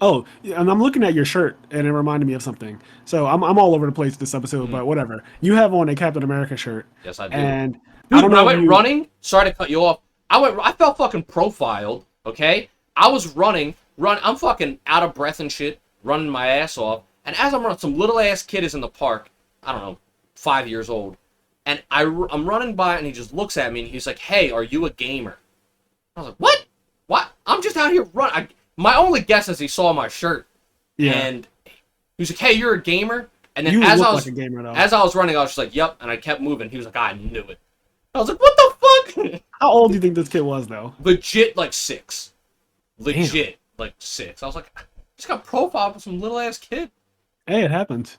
Oh, yeah, and I'm looking at your shirt, and it reminded me of something. So I'm all over the place this episode, Mhm. but whatever. You have on a Captain America shirt, Yes, I do. and I Dude, don't when I know if went you. running, sorry to cut you off. I felt fucking profiled, okay? I was I'm fucking out of breath and shit, running my ass off. And as I'm running, some little ass kid is in the park, I don't know, 5 years old. And I'm running by and he just looks at me and he's like, hey, are you a gamer? I was like, what? What? I'm just out here running. My only guess is he saw my shirt. Yeah, And he was like, hey, you're a gamer? And then you look like a gamer though. as I was running, I was just like, yep. And I kept moving. He was like, I knew it. I was like, what the fuck? How old do you think this kid was though? Legit like 6. Damn. Legit like 6. I was like, I just got profiled with some little ass kid. Hey, it happened.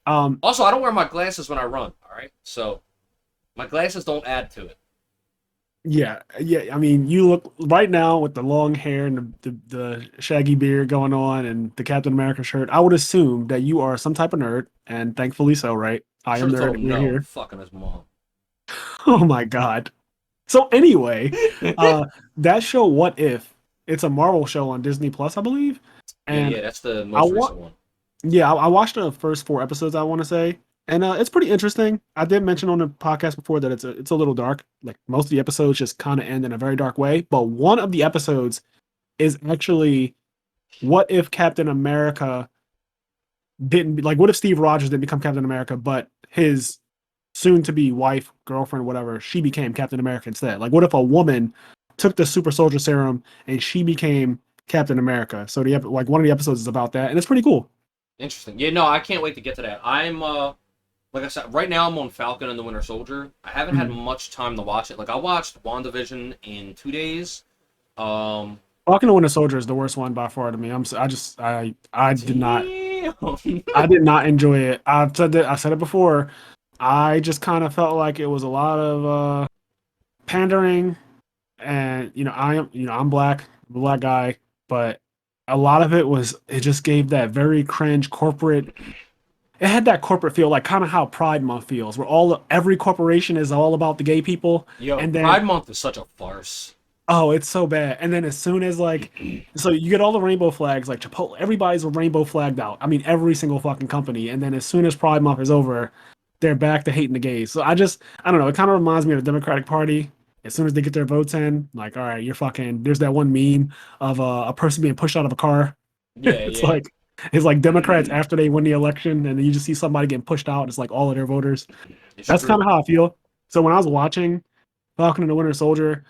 Um, Also, I don't wear my glasses when I run, alright? So my glasses don't add to it. yeah, yeah. I mean, you look right now with the long hair and the shaggy beard going on and the Captain America shirt. I would assume that you are some type of nerd, and thankfully so, right? I am Should've told nerd. him We're no. here. Fucking his mom. Oh my god. So anyway, that show, What If? It's a Marvel show on Disney Plus, I believe. Yeah, And that's the I most want, recent one. yeah, I watched the first 4 episodes, I want to say, and it's pretty interesting. I did mention on the podcast before that it's a little dark. Like most of the episodes just kind of end in a very dark way. But one of the episodes is actually, what if Captain America didn't like? What if Steve Rogers didn't become Captain America, but his soon-to-be wife, girlfriend, whatever, she became Captain America instead? Like, what if a woman took the super soldier serum and she became Captain America? So like one of the episodes is about that, and it's pretty cool. Interesting. Yeah, no, I can't wait to get to that. I'm like I said, right now I'm on Falcon and the Winter Soldier. I haven't had Mhm. much time to watch it. Like I watched WandaVision in 2 days. Um, Falcon and Winter Soldier is the worst one by far to me. I did not damn. I did not enjoy it. I said it before. I just kind of felt like it was a lot of pandering, and I'm black, I'm a black guy, but a lot of it just gave that very cringe corporate. It had that corporate feel, like kind of how Pride Month feels, where every corporation is all about the gay people, Yo, and then Pride Month is such a farce. oh, it's so bad. And then as soon as like, so you get all the rainbow flags, like Chipotle, everybody's rainbow flagged out. I mean, every single fucking company. And then as soon as Pride Month is over, they're back to hating the gays. So I don't know. It kind of reminds me of the Democratic Party. As soon as they get their votes in, like, all right, you're fucking. There's that one meme of a person being pushed out of a car. Yeah, it's yeah. like it's like Democrats after they win the election, and then you just see somebody getting pushed out. It's like all of their voters. It's That's kind true. of how I feel. So when I was watching Falcon and the Winter Soldier,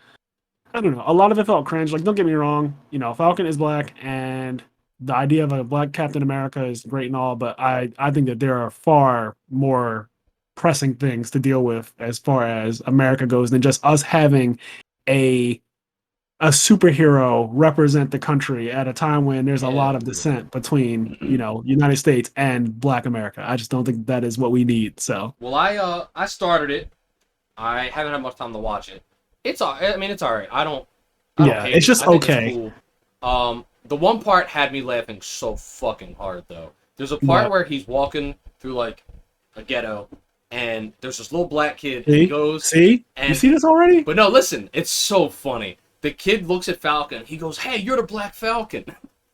I don't know. A lot of it felt cringe. Like, don't get me wrong. Falcon is black, and the idea of a black Captain America is great and all, but I think that there are far more pressing things to deal with as far as America goes than just us having a a superhero represent the country at a time when there's a Yeah. lot of dissent between United States and Black America. I just don't think that is what we need. So Well, I started it. I haven't had much time to watch it. I mean, it's alright. I don't yeah, hate it's it. just I think it's okay. cool. The one part had me laughing so fucking hard though. There's a part But where he's walking through like a ghetto, and there's this little black kid, and he see, goes see, you and see this already? but no, listen, it's so funny. The kid looks at Falcon. He goes, "Hey, you're the Black Falcon,"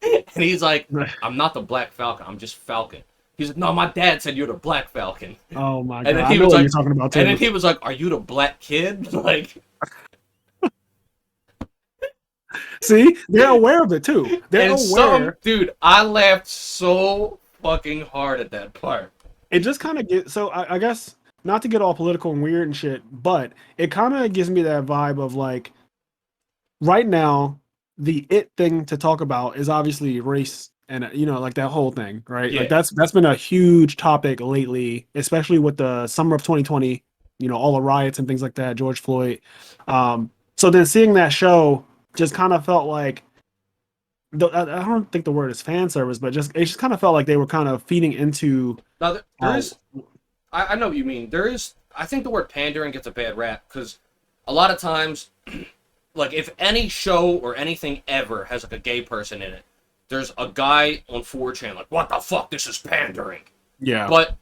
and he's like, "I'm not the Black Falcon. I'm just Falcon." He's like, "No, my dad said you're the Black Falcon." Oh my And god, then I he know was what you're like, talking about and then too. he was like, "Are you the black kid?" Like, See, they're aware of it too. They're and some aware. dude, I laughed so fucking hard at that part. It just kind of gets so. I guess not to get all political and weird and shit, but it kind of gives me that vibe of like right now the it thing to talk about is obviously race and like that whole thing, right? Like Yeah, that's been a huge topic lately, especially with the summer of 2020. All the riots and things like that, George Floyd. So then seeing that show just kind of felt like I don't think the word is fan service, but it just kind of felt like they were kind of feeding into now there uh, is. I know what you mean. There is. I think the word pandering gets a bad rap because a lot of times, like if any show or anything ever has like a gay person in it, there's a guy on 4chan like, "What the fuck? This is pandering." yeah, But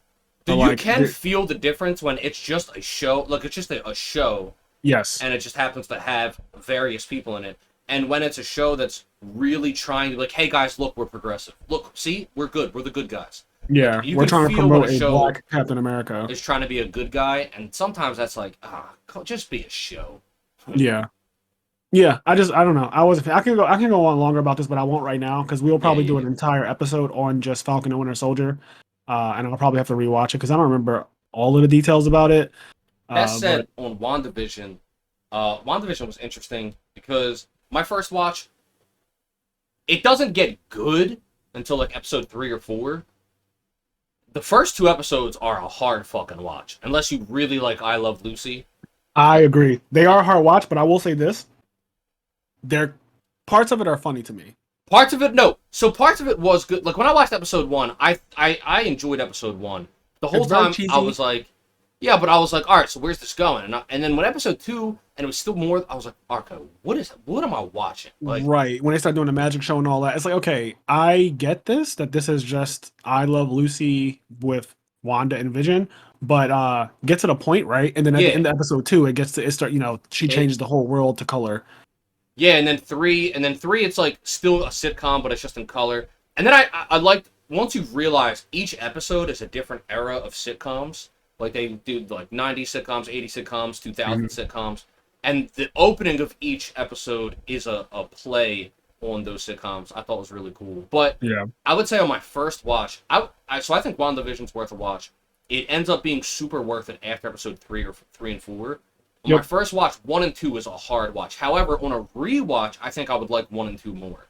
but you like can feel the difference when it's just a show. Like it's just a show, yes, and it just happens to have various people in it. And when it's a show that's really trying to like, hey guys, look, we're progressive. Look, see, we're good. We're the good guys. Like Yeah, you we're can trying to feel when promote a a show black Captain America. is trying to be a good guy, and sometimes that's like, just be a show. Yeah. Yeah, I don't know. I can go on longer about this, but I won't right now because we'll Yeah, probably do yeah. an entire episode on just Falcon and Winter Soldier, and I'll probably have to rewatch it because I don't remember all of the details about it. That But said, on WandaVision was interesting because my first watch, it doesn't get good until like episode 3 or 4. The first 2 episodes are a hard fucking watch, unless you really like I Love Lucy. I agree, they are a hard watch. But I will say this: they're parts of it are funny to me. Parts of it, no. So parts of it was good. Like when I watched episode 1, I enjoyed episode 1. The whole It's very time cheesy. I was like, yeah, but I was like, all right, so where's this going? And then when episode 2, and it was still more, I was like, Arco, what am I watching? Like, Right. When they start doing the magic show and all that, it's like, okay, I get that this is just I Love Lucy with Wanda and Vision, but get to the point, right? And then at the yeah, end of episode 2, she it, changes the whole world to color. yeah, and then three, it's like still a sitcom, but it's just in color. And then I liked once you realize each episode is a different era of sitcoms. Like they do like 90s sitcoms, 80s sitcoms, 2000 sitcoms, and the opening of each episode is a play on those sitcoms. I thought was really cool. But Yeah. I would say on my first watch, so I think WandaVision's worth a watch. It ends up being super worth it after episode 3 and 4. On my first watch, 1 and 2 is a hard watch. However, on a rewatch, I think I would like 1 and 2 more.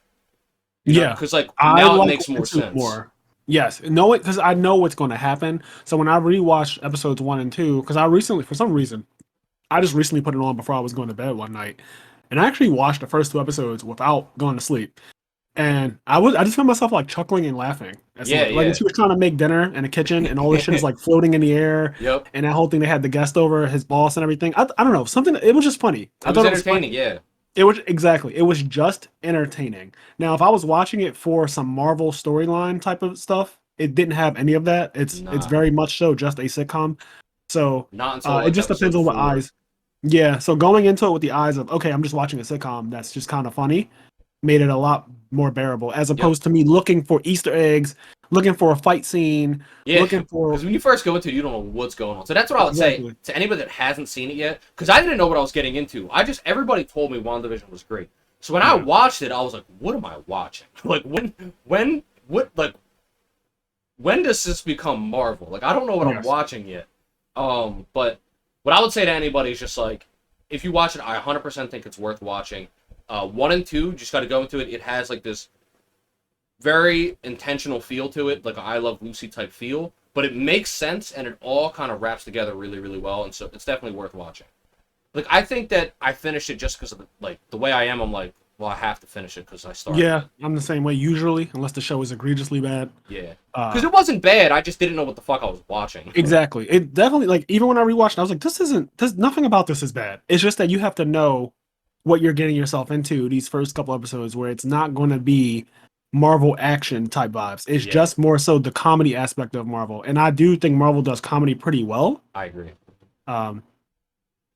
Yeah. Because like I now it like makes more 1 and 2 sense. more. Yes. Know it because I know what's going to happen. So when I rewatched episodes 1 and 2, because I recently, for some reason, I just recently put it on before I was going to bed one night. And I actually watched the first 2 episodes without going to sleep. And I just found myself like chuckling and laughing. Yeah, Like yeah. when she was trying to make dinner in the kitchen and all this shit is like floating in the air. Yep. And that whole thing, they had the guest over, his boss and everything. I don't know, something, it was just funny. It was entertaining, yeah. It was exactly. It was just entertaining. Now, if I was watching it for some Marvel storyline type of stuff, it didn't have any of that. It's Nah. very much so just a sitcom. So Not until it just depends on what 4. eyes. Yeah. So going into it with the eyes of okay, I'm just watching a sitcom that's just kind of funny, made it a lot more bearable as opposed to me looking for Easter eggs, looking for a fight scene, Yeah, looking for. because when you first go into it, you don't know what's going on. So that's what I would say to anybody that hasn't seen it yet, because I didn't know what I was getting into. Everybody told me WandaVision was great. So when I watched it, I was like, what am I watching? Like when does this become Marvel? Like I don't know what I'm watching yet. But what I would say to anybody is just like, if you watch it, I 100% think it's worth watching. 1 and 2, just got to go into it. It has like this very intentional feel to it, like an I Love Lucy type feel, but it makes sense and it all kind of wraps together really, really well, and so it's definitely worth watching. Like I think that I finished it just because of the way I am. I'm like, well, I have to finish it because I started. Yeah, I'm the same way usually, unless the show is egregiously bad. Yeah, because it wasn't bad. I just didn't know what the fuck I was watching. Exactly. It definitely like even when I rewatched, I was like, There's nothing about this is bad. It's just that you have to know what you're getting yourself into these first couple episodes, where it's not going to be Marvel action type vibes. It's just more so the comedy aspect of Marvel, and I do think Marvel does comedy pretty well. I agree.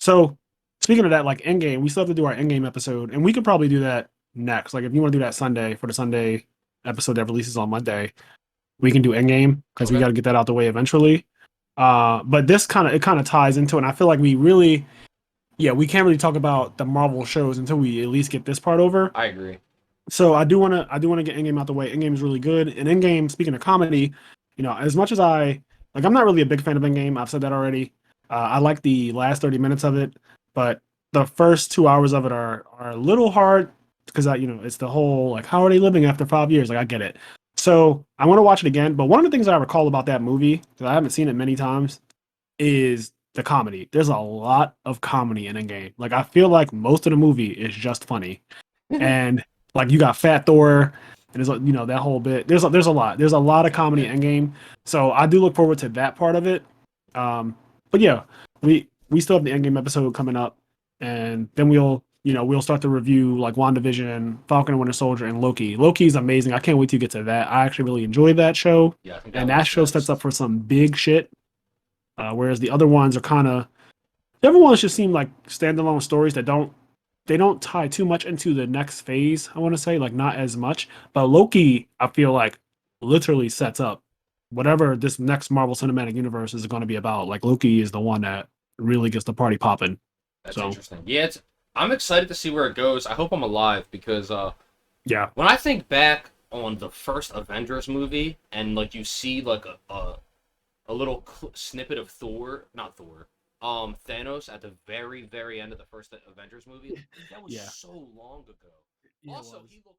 So speaking of that, like Endgame, we still have to do our Endgame episode, and we could probably do that next. Like if you want to do that Sunday for the Sunday episode that releases on Monday, we can do Endgame because we got to get that out the way eventually. But this kind of ties into it. And I feel like we can't really talk about the Marvel shows until we at least get this part over. I agree. So I do want to get Endgame out the way. Endgame is really good. And Endgame, speaking of comedy, as much as I'm not really a big fan of Endgame. I've said that already. I like the last 30 minutes of it, but the first 2 hours of it are a little hard because it's the whole like, how are they living after 5 years? Like I get it. So I want to watch it again. But one of the things I recall about that movie, because I haven't seen it many times, is the comedy. There's a lot of comedy in Endgame. Like I feel like most of the movie is just funny, and like you got Fat Thor, and there's that whole bit. There's a lot of comedy in Endgame. So I do look forward to that part of it. But yeah, we still have the Endgame episode coming up, and then we'll start to review like WandaVision, Falcon and Winter Soldier, and Loki. Loki's amazing. I can't wait to get to that. I actually really enjoyed that show. Yeah, I think and that show sets up for some big shit. Whereas the other ones are kind of, everyone's just seem like standalone stories that don't they don't tie too much into the next phase. I want to say like not as much, but Loki, I feel like literally sets up whatever this next Marvel Cinematic Universe is going to be about. Like Loki is the one that really gets the party popping. That's So interesting. Yeah, I'm excited to see where it goes. I hope I'm alive because yeah, when I think back on the first Avengers movie and like you see like a little snippet of Thanos at the very, very end of the first Avengers movie. That was yeah. so long ago. Yeah, it Also, was. he looks.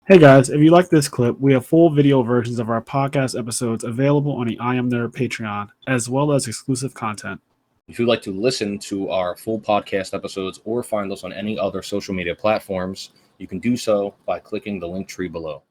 Hey guys, if you like this clip, we have full video versions of our podcast episodes available on the IMNerd Patreon, as well as exclusive content. If you'd like to listen to our full podcast episodes or find us on any other social media platforms, you can do so by clicking the link tree below.